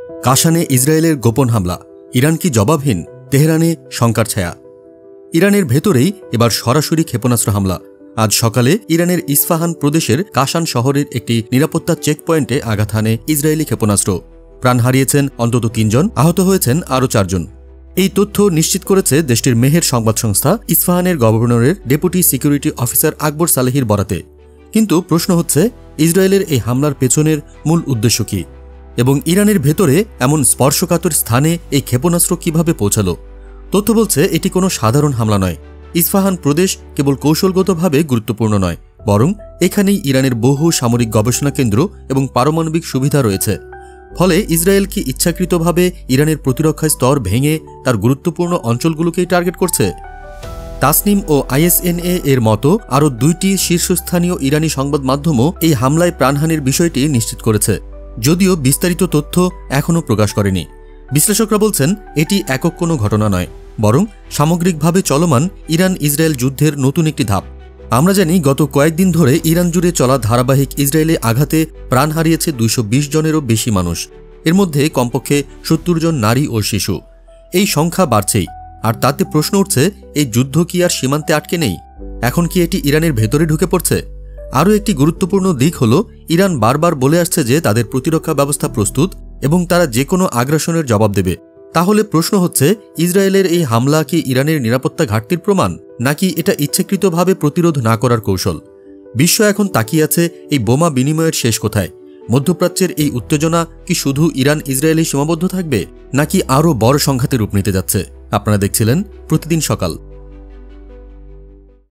কাশানে ইসরায়েলের গোপন হামলা, ইরান কি জবাবহীন? তেহরানে শঙ্কার ছায়া। ইরানের ভেতরেই এবার সরাসরি ক্ষেপণাস্ত্র হামলা। আজ সকালে ইরানের ইস্ফাহান প্রদেশের কাশান শহরের একটি নিরাপত্তা চেকপয়েন্টে আঘাত হানে ইসরায়েলি ক্ষেপণাস্ত্র। প্রাণ হারিয়েছেন অন্তত ৩ জন, আহত হয়েছেন আরও ৪ জন। এই তথ্য নিশ্চিত করেছে দেশটির মেহের সংবাদ সংস্থা ইস্ফাহানের গভর্নরের ডেপুটি সিকিউরিটি অফিসার আকবর সালেহির বরাতে। কিন্তু প্রশ্ন হচ্ছে, ইসরায়েলের এই হামলার পেছনের মূল উদ্দেশ্য কী এবং ইরানের ভেতরে এমন স্পর্শকাতর স্থানে এই ক্ষেপণাস্ত্র কিভাবে পৌঁছালো? তথ্য বলছে এটি কোনো সাধারণ হামলা নয়। ইস্ফাহান প্রদেশ কেবল কৌশলগতভাবে গুরুত্বপূর্ণ নয়, বরং এখানেই ইরানের বহু সামরিক গবেষণা কেন্দ্র এবং পারমাণবিক সুবিধা রয়েছে। ফলে ইসরায়েল কি ইচ্ছাকৃতভাবে ইরানের প্রতিরক্ষা স্তর ভেঙে তার গুরুত্বপূর্ণ অঞ্চলগুলোকেই টার্গেট করছে? তাসনিম ও আইএসএনএ এর মতো আরও 2টি শীর্ষস্থানীয় ইরানি সংবাদ মাধ্যমও এই হামলায় প্রাণহানির বিষয়টি নিশ্চিত করেছে, যদিও বিস্তারিত তথ্য এখনও প্রকাশ করেনি। বিশ্লেষকরা বলছেন এটি একক কোনো ঘটনা নয়, বরং সামগ্রিকভাবে চলমান ইরান ইসরায়েল যুদ্ধের নতুন একটি ধাপ। আমরা জানি গত কয়েকদিন ধরে ইরান জুড়ে চলা ধারাবাহিক ইসরায়েলে আঘাতে প্রাণ হারিয়েছে 220 জনেরও বেশি মানুষ। এর মধ্যে কমপক্ষে 70 জন নারী ও শিশু। এই সংখ্যা বাড়ছেই, আর তাতে প্রশ্ন উঠছে, এই যুদ্ধ কি আর সীমান্তে আটকে নেই? এখন কি এটি ইরানের ভেতরে ঢুকে পড়ছে? আরও একটি গুরুত্বপূর্ণ দিক হল, ইরান বারবার বলে আসছে যে তাদের প্রতিরক্ষা ব্যবস্থা প্রস্তুত এবং তারা যে কোনো আগ্রাসনের জবাব দেবে। তাহলে প্রশ্ন হচ্ছে, ইসরায়েলের এই হামলা কি ইরানের নিরাপত্তা ঘাটতির প্রমাণ, নাকি এটা ইচ্ছাকৃতভাবে প্রতিরোধ না করার কৌশল? বিশ্ব এখন তাকিয়ে আছে এই বোমা বিনিময়ের শেষ কোথায়। মধ্যপ্রাচ্যের এই উত্তেজনা কি শুধু ইরান ইসরায়েলে সীমাবদ্ধ থাকবে, নাকি আরও বড় সংঘাতে রূপ নিতে যাচ্ছে? আপনারা দেখছিলেন প্রতিদিন সকাল।